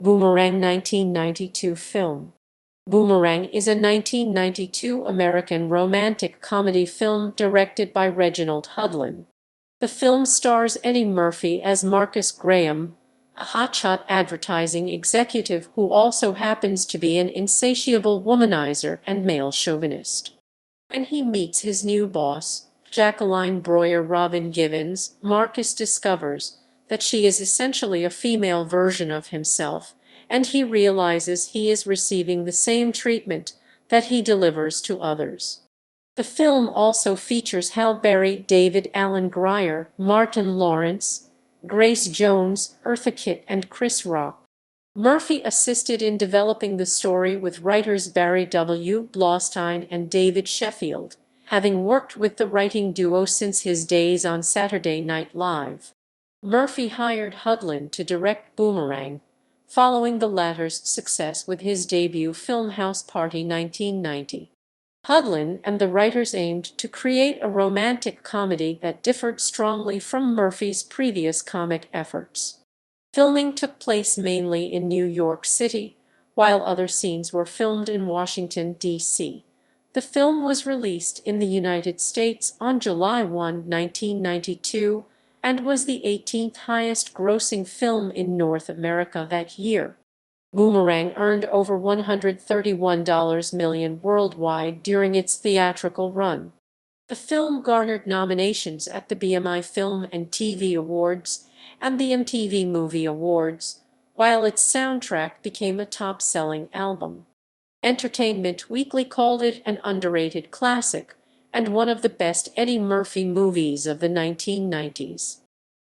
Boomerang 1992 film. Boomerang is a 1992 American romantic comedy film directed by Reginald Hudlin. The film stars Eddie Murphy as Marcus Graham, a hotshot advertising executive who also happens to be an insatiable womanizer and male chauvinist. When he meets his new boss, Jacqueline Broyer Robin Givens, Marcus discovers that she is essentially a female version of himself, and he realizes he is receiving the same treatment that he delivers to others. The film also features Halle Berry, Alan Grier, Martin Lawrence, Grace Jones, Eartha Kitt, and Chris Rock. Murphy assisted in developing the story with writers Barry W. Blaustein and David Sheffield, having worked with the writing duo since his days on Saturday Night Live. Murphy hired Hudlin to direct Boomerang, following the latter's success with his debut film House Party 1990. Hudlin and the writers aimed to create a romantic comedy that differed strongly from Murphy's previous comic efforts. Filming took place mainly in New York City, while other scenes were filmed in Washington, D.C. The film was released in the United States on July 1, 1992, and was the 18th highest-grossing film in North America that year. Boomerang earned over $131 million worldwide during its theatrical run. The film garnered nominations at the BMI Film and TV Awards and the MTV Movie Awards, while its soundtrack became a top-selling album. Entertainment Weekly called it an underrated classic and one of the best Eddie Murphy movies of the 1990s.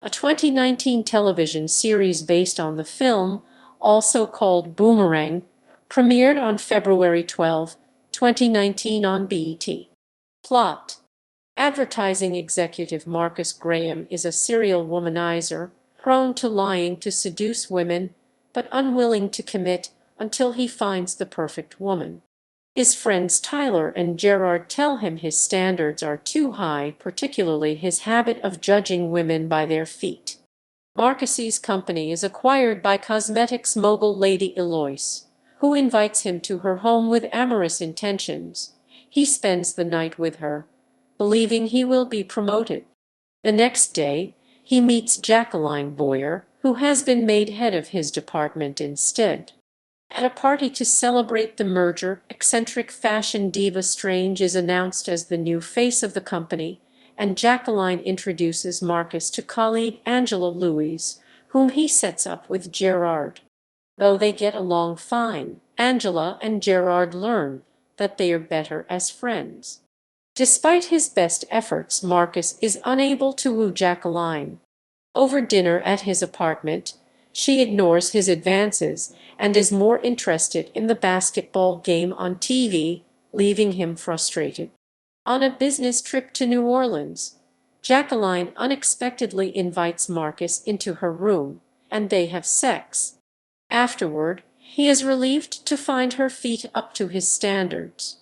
A 2019 television series based on the film, also called Boomerang, premiered on February 12, 2019 on BET. Plot: advertising executive Marcus Graham is a serial womanizer, prone to lying to seduce women, but unwilling to commit until he finds the perfect woman. His friends Tyler and Gerard tell him his standards are too high, particularly his habit of judging women by their feet. Marcus's company is acquired by cosmetics mogul Lady Eloise, who invites him to her home with amorous intentions. He spends the night with her, believing he will be promoted. The next day, he meets Jacqueline Broyer, who has been made head of his department instead. At a party to celebrate the merger, eccentric fashion diva Strange is announced as the new face of the company, and Jacqueline introduces Marcus to colleague Angela Louise, whom he sets up with Gerard. Though they get along fine, Angela and Gerard learn that they are better as friends. Despite his best efforts, Marcus is unable to woo Jacqueline. Over dinner at his apartment, she ignores his advances and is more interested in the basketball game on TV, leaving him frustrated. On a business trip to New Orleans, Jacqueline unexpectedly invites Marcus into her room, and they have sex. Afterward, he is relieved to find her feet up to his standards.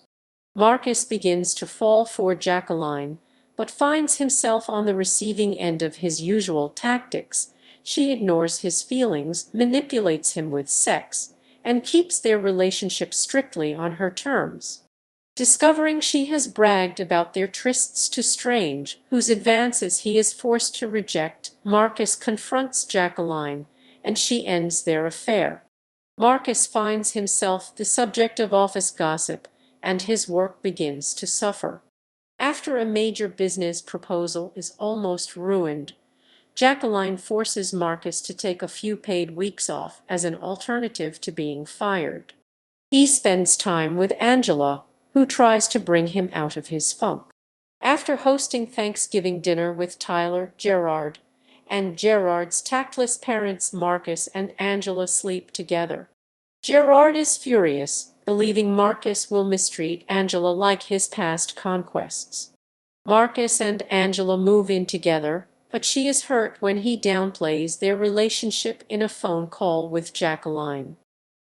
Marcus begins to fall for Jacqueline, but finds himself on the receiving end of his usual tactics. She ignores his feelings, manipulates him with sex, and keeps their relationship strictly on her terms. Discovering she has bragged about their trysts to Strange, whose advances he is forced to reject, Marcus confronts Jacqueline, and she ends their affair. Marcus finds himself the subject of office gossip, and his work begins to suffer. After a major business proposal is almost ruined, Jacqueline forces Marcus to take a few paid weeks off as an alternative to being fired. He spends time with Angela, who tries to bring him out of his funk. After hosting Thanksgiving dinner with Tyler, Gerard, and Gerard's tactless parents, Marcus and Angela sleep together. Gerard is furious, believing Marcus will mistreat Angela like his past conquests. Marcus and Angela move in together, but she is hurt when he downplays their relationship in a phone call with Jacqueline.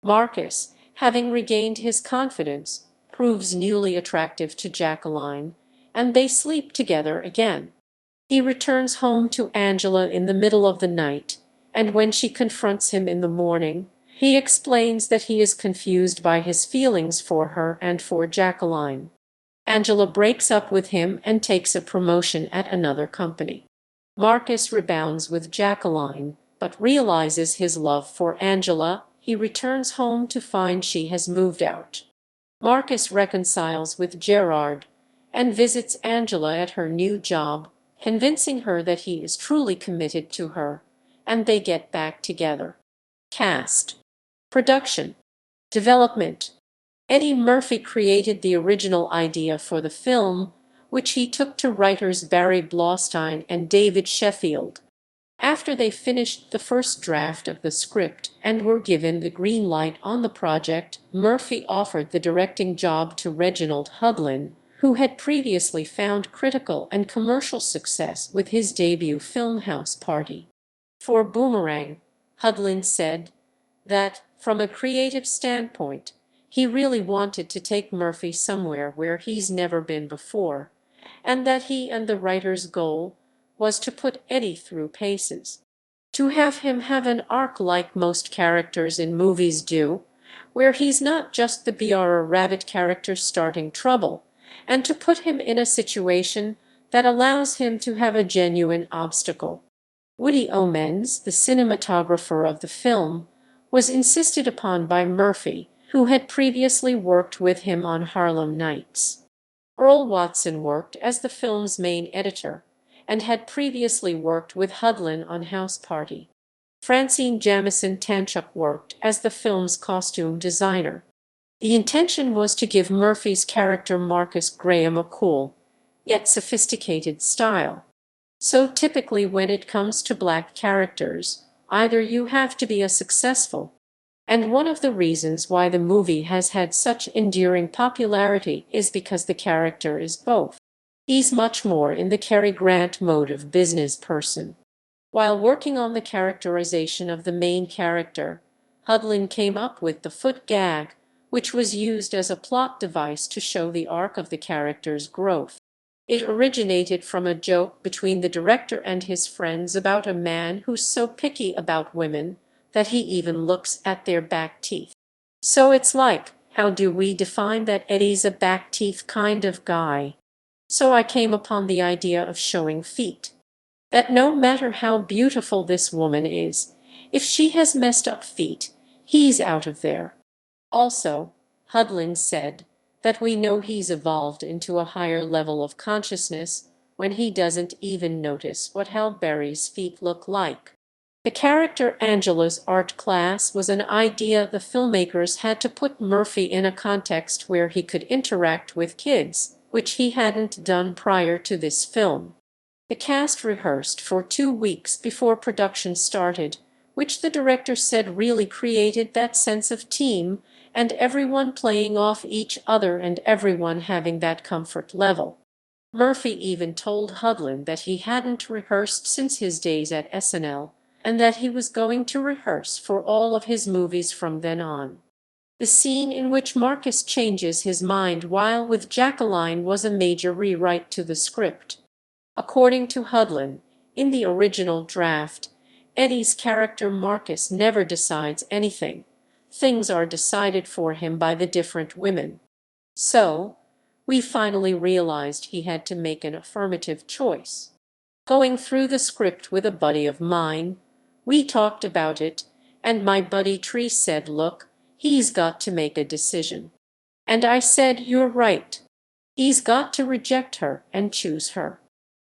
Marcus, having regained his confidence, proves newly attractive to Jacqueline, and they sleep together again. He returns home to Angela in the middle of the night, and when she confronts him in the morning, He explains that he is confused by his feelings for her and for Jacqueline. Angela breaks up with him and takes a promotion at another company. Marcus rebounds with Jacqueline, but realizes his love for Angela. He returns home to find she has moved out. Marcus reconciles with Gerard and visits Angela at her new job, convincing her that he is truly committed to her, and they get back together. Cast. Production. Development. Eddie Murphy created the original idea for the film, which he took to writers Barry Blaustein and David Sheffield. After they finished the first draft of the script and were given the green light on the project, Murphy offered the directing job to Reginald Hudlin, who had previously found critical and commercial success with his debut film House Party. For Boomerang, Hudlin said that, from a creative standpoint, he really wanted to take Murphy somewhere where he's never been before, and that he and the writer's goal was to put Eddie through paces. To have him have an arc like most characters in movies do, where he's not just the Br rabbit character starting trouble, and to put him in a situation that allows him to have a genuine obstacle. Woody Omens, the cinematographer of the film, was insisted upon by Murphy, who had previously worked with him on Harlem Nights. Earl Watson worked as the film's main editor, and had previously worked with Hudlin on House Party. Francine Jamison Tanchuk worked as the film's costume designer. The intention was to give Murphy's character Marcus Graham a cool, yet sophisticated style. So typically when it comes to black characters, either you have to be a successful, and one of the reasons why the movie has had such enduring popularity is because the character is both. He's much more in the Cary Grant mode of business person. While working on the characterization of the main character, Hudlin came up with the foot gag, which was used as a plot device to show the arc of the character's growth. It originated from a joke between the director and his friends about a man who's so picky about women that he even looks at their back teeth. So it's like, how do we define that Eddie's a back teeth kind of guy? So I came upon the idea of showing feet. That no matter how beautiful this woman is, if she has messed up feet, he's out of there. Also, Hudlin said that we know he's evolved into a higher level of consciousness when he doesn't even notice what Halle Berry's feet look like. The character Angela's art class was an idea the filmmakers had to put Murphy in a context where he could interact with kids, which he hadn't done prior to this film. The cast rehearsed for 2 weeks before production started, which the director said really created that sense of team and everyone playing off each other and everyone having that comfort level. Murphy even told Hudlin that he hadn't rehearsed since his days at SNL, and that he was going to rehearse for all of his movies from then on. The scene in which Marcus changes his mind while with Jacqueline was a major rewrite to the script. According to Hudlin, in the original draft, Eddie's character Marcus never decides anything. Things are decided for him by the different women. So, we finally realized he had to make an affirmative choice. Going through the script with a buddy of mine, we talked about it, and my buddy Tree said, look, he's got to make a decision. And I said, you're right. He's got to reject her and choose her.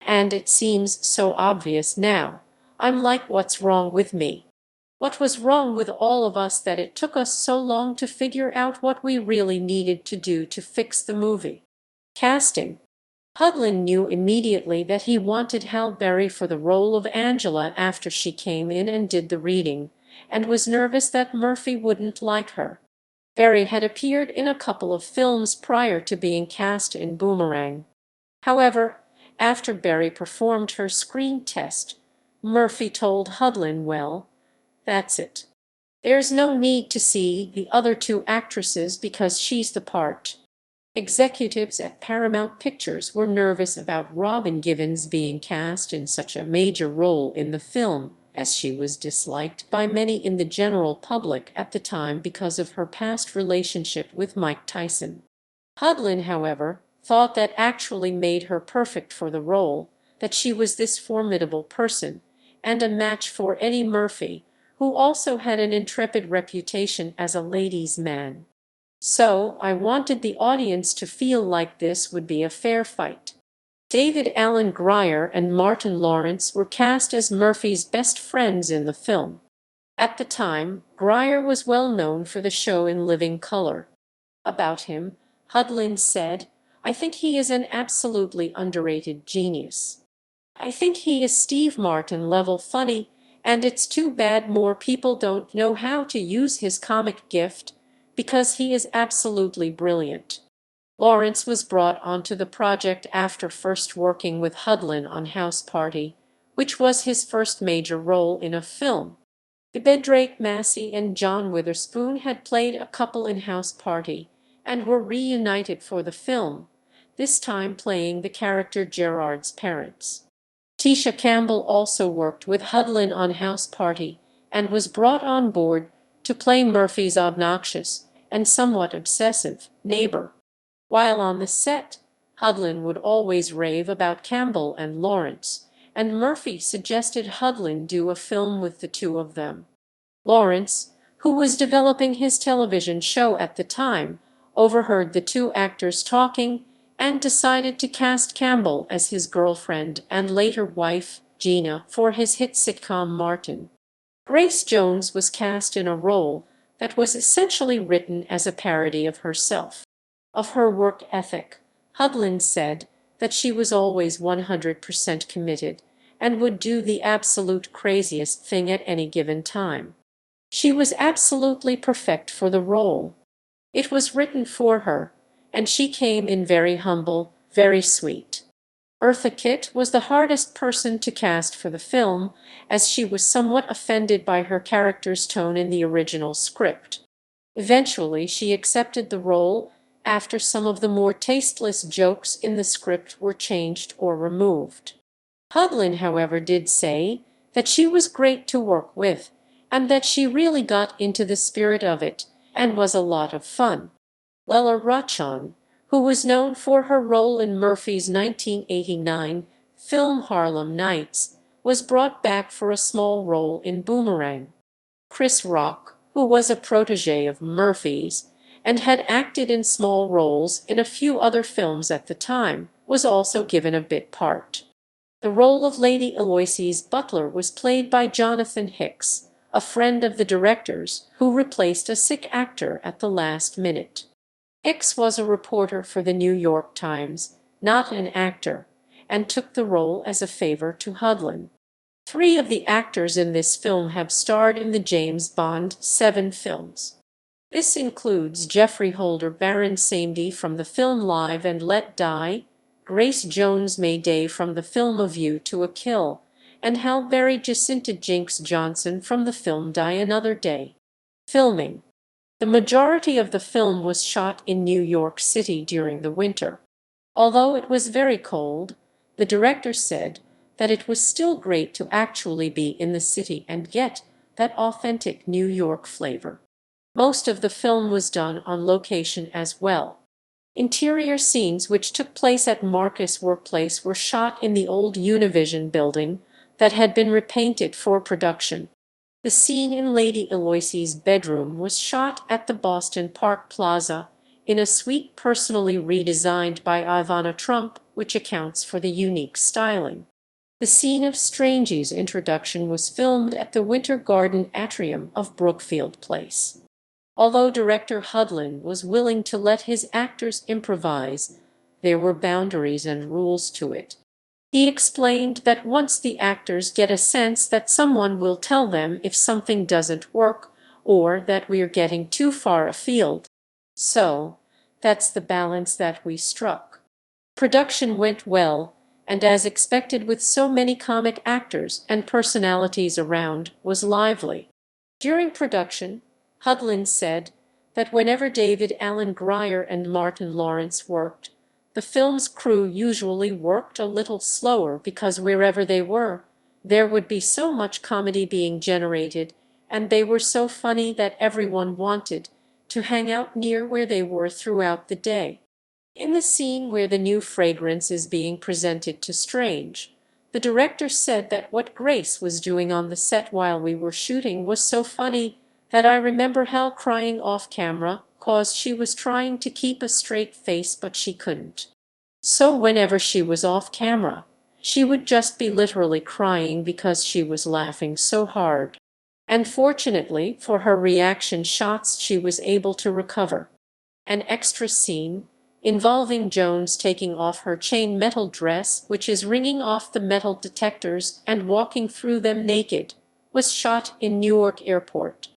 And it seems so obvious now. I'm like, what's wrong with me? What was wrong with all of us that it took us so long to figure out what we really needed to do to fix the movie? Casting. Hudlin knew immediately that he wanted Halle Berry for the role of Angela after she came in and did the reading, and was nervous that Murphy wouldn't like her. Berry had appeared in a couple of films prior to being cast in Boomerang. However, after Berry performed her screen test, Murphy told Hudlin, well, that's it. There's no need to see the other 2 actresses because she's the part. Executives at Paramount Pictures were nervous about Robin Givens being cast in such a major role in the film, as she was disliked by many in the general public at the time because of her past relationship with Mike Tyson. Hudlin, however, thought that actually made her perfect for the role, that she was this formidable person, and a match for Eddie Murphy, who also had an intrepid reputation as a ladies' man. So I wanted the audience to feel like this would be a fair fight. David Alan Grier and Martin Lawrence were cast as Murphy's best friends in the film. At the time, Grier was well known for the show In Living Color. About him, Hudlin said, "I think he is an absolutely underrated genius. I think he is Steve Martin level funny, and it's too bad more people don't know how to use his comic gift, because he is absolutely brilliant." Lawrence was brought onto the project after first working with Hudlin on House Party, which was his first major role in a film. Drake Massey and John Witherspoon had played a couple in House Party and were reunited for the film, this time playing the character Gerard's parents. Tisha Campbell also worked with Hudlin on House Party and was brought on board to play Murphy's obnoxious and somewhat obsessive neighbor. While on the set, Hudlin would always rave about Campbell and Lawrence, and Murphy suggested Hudlin do a film with the two of them. Lawrence, who was developing his television show at the time, overheard the two actors talking and decided to cast Campbell as his girlfriend and later wife, Gina, for his hit sitcom Martin. Grace Jones was cast in a role that was essentially written as a parody of herself. Of her work ethic, Hudlin said that she was always 100% committed and would do the absolute craziest thing at any given time. She was absolutely perfect for the role. It was written for her, and she came in very humble, very sweet. Eartha Kitt was the hardest person to cast for the film, as she was somewhat offended by her character's tone in the original script. Eventually, she accepted the role after some of the more tasteless jokes in the script were changed or removed. Hudlin, however, did say that she was great to work with, and that she really got into the spirit of it, and was a lot of fun. Lela Rochon, who was known for her role in Murphy's 1989 film Harlem Nights, was brought back for a small role in Boomerang. Chris Rock, who was a protege of Murphy's and had acted in small roles in a few other films at the time, was also given a bit part. The role of Lady Aloysius Butler was played by Jonathan Hicks, a friend of the director's, who replaced a sick actor at the last minute. Hicks was a reporter for the New York Times, not an actor, and took the role as a favor to Hudlin. 3 of the actors in this film have starred in the James Bond 7 films. This includes Jeffrey Holder Baron Samedi from the film Live and Let Die, Grace Jones Mayday from the film A View to a Kill, and Halle Berry Jacinta Jinx Johnson from the film Die Another Day. Filming. The majority of the film was shot in New York City during the winter. Although it was very cold, the director said that it was still great to actually be in the city and get that authentic New York flavor. Most of the film was done on location as well. Interior scenes which took place at Marcus' workplace were shot in the old Univision building that had been repainted for production. The scene in Lady Aloysius' bedroom was shot at the Boston Park Plaza in a suite personally redesigned by Ivana Trump, which accounts for the unique styling. The scene of Strangey's introduction was filmed at the Winter Garden atrium of Brookfield Place. Although director Hudlin was willing to let his actors improvise, there were boundaries and rules to it. He explained that once the actors get a sense that someone will tell them if something doesn't work or that we're getting too far afield. So, that's the balance that we struck. Production went well, and as expected with so many comic actors and personalities around, was lively. During production, Hudlin said that whenever David Alan Grier and Martin Lawrence worked, the film's crew usually worked a little slower because wherever they were, There would be so much comedy being generated, and they were so funny that everyone wanted to hang out near where they were throughout the day. In the scene where the new fragrance is being presented to Strange, the director said that what Grace was doing on the set while we were shooting was so funny that I remember Hal crying off camera cause she was trying to keep a straight face but she couldn't. So whenever she was off camera, she would just be literally crying because she was laughing so hard. And fortunately for her reaction shots, she was able to recover. An extra scene, involving Jones taking off her chain metal dress, which is ringing off the metal detectors and walking through them naked, was shot in Newark Airport.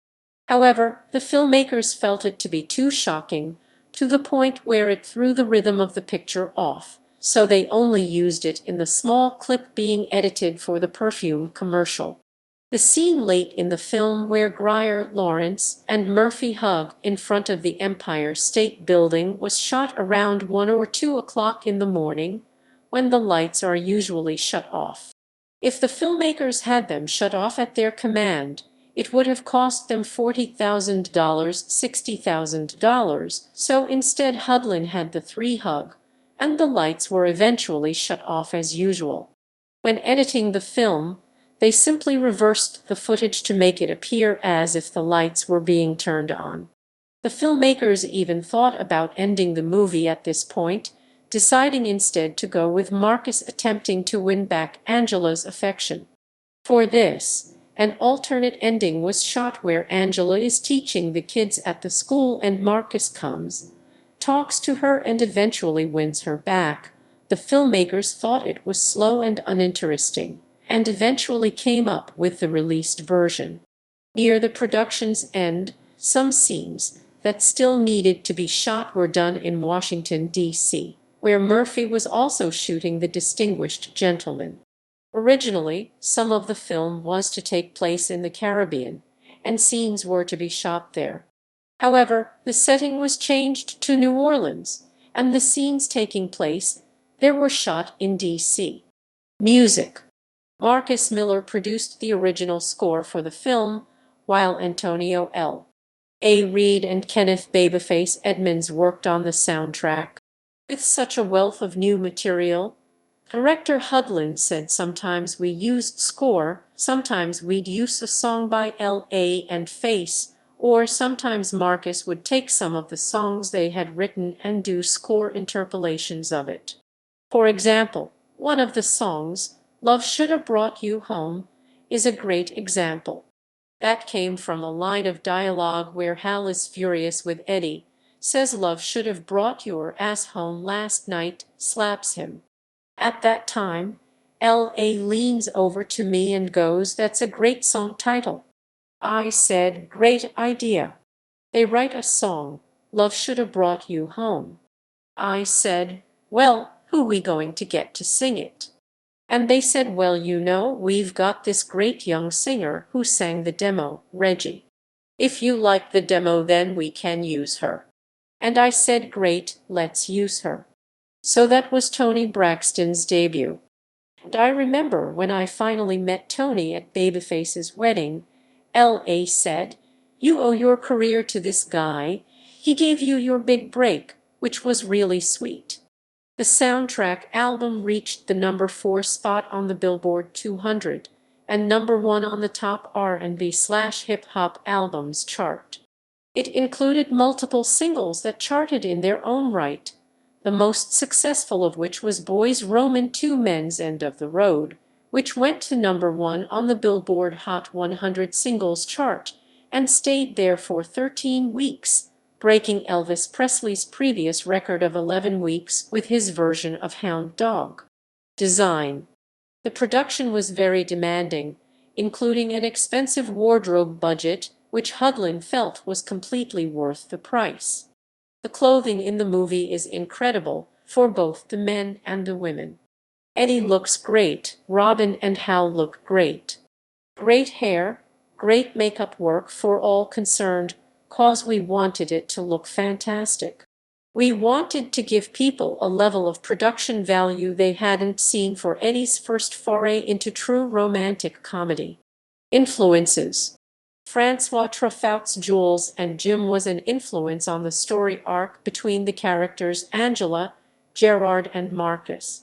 However, the filmmakers felt it to be too shocking, to the point where it threw the rhythm of the picture off, so they only used it in the small clip being edited for the perfume commercial. The scene late in the film where Grier, Lawrence, and Murphy hug in front of the Empire State Building was shot around 1 or 2 o'clock in the morning, when the lights are usually shut off. If the filmmakers had them shut off at their command, it would have cost them $40,000, $60,000, so instead Hudlin had the 3 hug, and the lights were eventually shut off as usual. When editing the film, they simply reversed the footage to make it appear as if the lights were being turned on. The filmmakers even thought about ending the movie at this point, deciding instead to go with Marcus attempting to win back Angela's affection. For this, an alternate ending was shot where Angela is teaching the kids at the school and Marcus comes, talks to her and eventually wins her back. The filmmakers thought it was slow and uninteresting, and eventually came up with the released version. Near the production's end, some scenes that still needed to be shot were done in Washington, D.C., where Murphy was also shooting The Distinguished Gentleman. Originally, some of the film was to take place in the Caribbean, and scenes were to be shot there. However, the setting was changed to New Orleans, and the scenes taking place there were shot in D.C. Music. Marcus Miller produced the original score for the film, while Antonio L. A. Reed and Kenneth "Babyface" Edmonds worked on the soundtrack. With such a wealth of new material, director Hudlin said sometimes we used score, sometimes we'd use a song by L.A. and Face, or sometimes Marcus would take some of the songs they had written and do score interpolations of it. For example, one of the songs, "Love Should Have Brought You Home," is a great example. That came from a line of dialogue where Hal is furious with Eddie, says "Love should have brought your ass home last night," slaps him. At that time, L.A. leans over to me and goes, "That's a great song title." I said, "Great idea. They write a song, "Love Should Have Brought You Home." I said, "Well, who we going to get to sing it?" And they said, "Well, you know, we've got this great young singer who sang the demo, Reggie. If you like the demo, then we can use her." And I said, "Great, let's use her." So that was Toni Braxton's debut. And I remember when I finally met Toni at Babyface's wedding, L.A. said, "You owe your career to this guy. He gave you your big break," which was really sweet. The soundtrack album reached the number 4 spot on the Billboard 200 and number 1 on the top R&B/hip-hop albums chart. It included multiple singles that charted in their own right, the most successful of which was Boys Roman 2 Men's End of the Road, which went to number 1 on the Billboard Hot 100 Singles chart and stayed there for 13 weeks, breaking Elvis Presley's previous record of 11 weeks with his version of Hound Dog. Design. The production was very demanding, including an expensive wardrobe budget, which Hudlin felt was completely worth the price. The clothing in the movie is incredible, for both the men and the women. Eddie looks great, Robin and Hal look great. Great hair, great makeup work for all concerned, cause we wanted it to look fantastic. We wanted to give people a level of production value they hadn't seen for Eddie's first foray into true romantic comedy. Influences. Francois Truffaut's Jules and Jim was an influence on the story arc between the characters Angela, Gerard, and Marcus.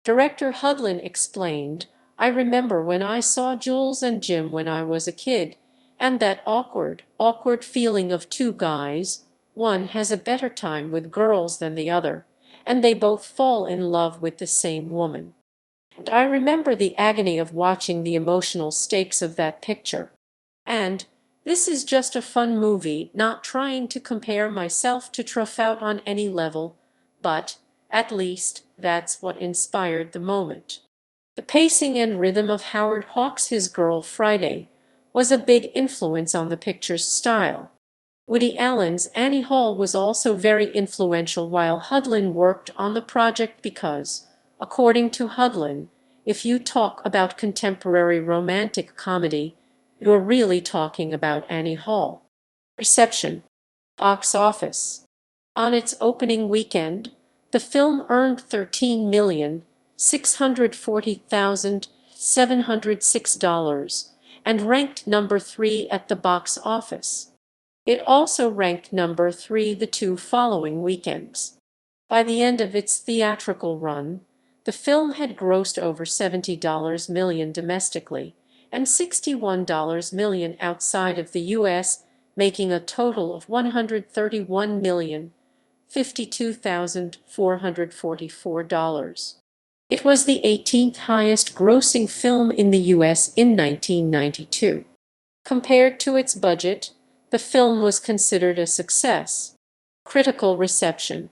Director Hudlin explained, "I remember when I saw Jules and Jim when I was a kid, and that awkward feeling of two guys, one has a better time with girls than the other, and they both fall in love with the same woman. And I remember the agony of watching the emotional stakes of that picture. And this is just a fun movie, not trying to compare myself to Truffaut on any level, but at least that's what inspired the moment." The pacing and rhythm of Howard Hawks' His Girl Friday was a big influence on the picture's style. Woody Allen's Annie Hall was also very influential while Hudlin worked on the project because, according to Hudlin, if you talk about contemporary romantic comedy, you're really talking about Annie Hall. Reception. Box office. On its opening weekend, the film earned $13,640,706 and ranked number 3 at the box office. It also ranked number 3 the 2 following weekends. By the end of its theatrical run, the film had grossed over $70 million domestically and $61 million outside of the U.S., making a total of $131,052,444. It was the 18th highest grossing film in the U.S. in 1992. Compared to its budget, the film was considered a success. Critical reception.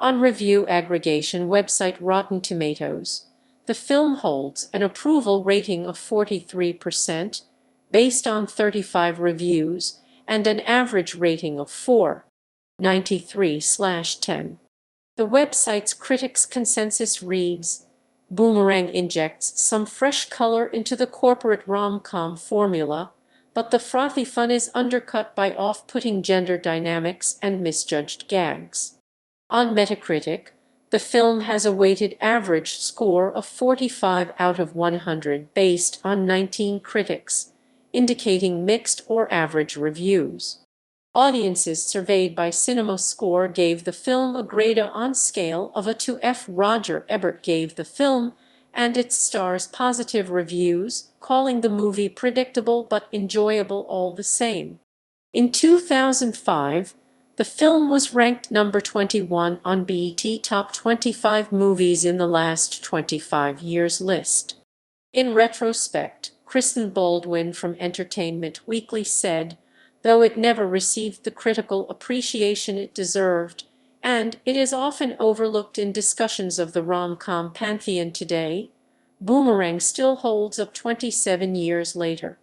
On review aggregation website Rotten Tomatoes, the film holds an approval rating of 43%, based on 35 reviews, and an average rating of 4.93/10. The website's critics' consensus reads, "Boomerang injects some fresh color into the corporate rom-com formula, but the frothy fun is undercut by off-putting gender dynamics and misjudged gags." On Metacritic, the film has a weighted average score of 45 out of 100 based on 19 critics, indicating mixed or average reviews. Audiences surveyed by CinemaScore gave the film a grade A on scale of a to F. Roger Ebert gave the film and its stars positive reviews, calling the movie predictable but enjoyable all the same. In 2005, the film was ranked number 21 on BET Top 25 Movies in the Last 25 Years list. In retrospect, Kristen Baldwin from Entertainment Weekly said, "Though it never received the critical appreciation it deserved, and it is often overlooked in discussions of the rom-com pantheon today, Boomerang still holds up 27 years later."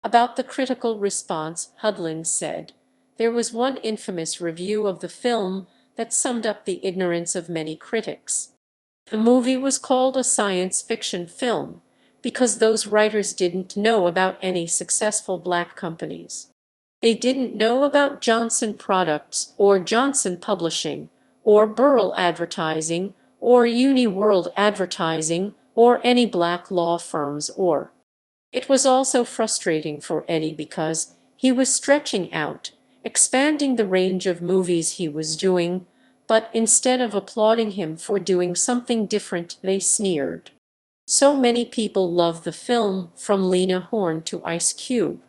About the critical response, Hudlin said, "There was one infamous review of the film that summed up the ignorance of many critics. The movie was called a science fiction film because those writers didn't know about any successful black companies. They didn't know about Johnson Products or Johnson Publishing or Burrell Advertising or Uniworld Advertising or any black law firms or." It was also frustrating for Eddie because he was stretching out, expanding the range of movies he was doing, but instead of applauding him for doing something different, they sneered. So many people love the film, from Lena Horne to Ice Cube.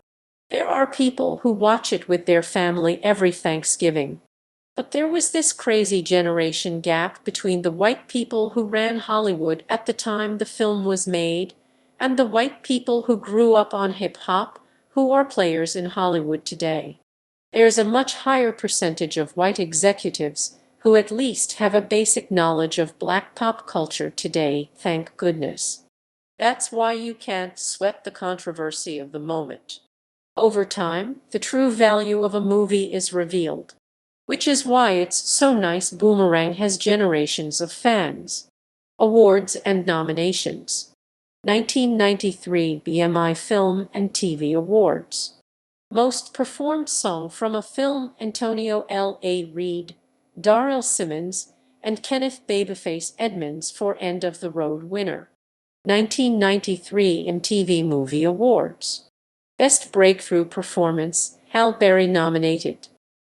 There are people who watch it with their family every Thanksgiving. But there was this crazy generation gap between the white people who ran Hollywood at the time the film was made and the white people who grew up on hip-hop, who are players in Hollywood today. There's a much higher percentage of white executives who at least have a basic knowledge of black pop culture today, thank goodness. That's why you can't sweat the controversy of the moment. Over time, the true value of a movie is revealed, which is why it's so nice Boomerang has generations of fans. Awards and nominations. 1993 BMI Film and TV Awards. Most Performed Song from a Film, Antonio L. A. Reid, Darrell Simmons, and Kenneth Babyface Edmonds for End of the Road winner. 1993 MTV Movie Awards. Best Breakthrough Performance, Halle Berry nominated.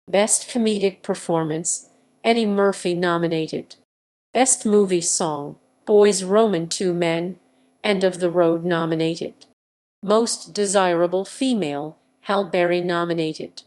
Best Comedic Performance, Eddie Murphy nominated. Best Movie Song, Boys Roman 2 Men, End of the Road nominated. Most Desirable Female, Halle Berry nominated.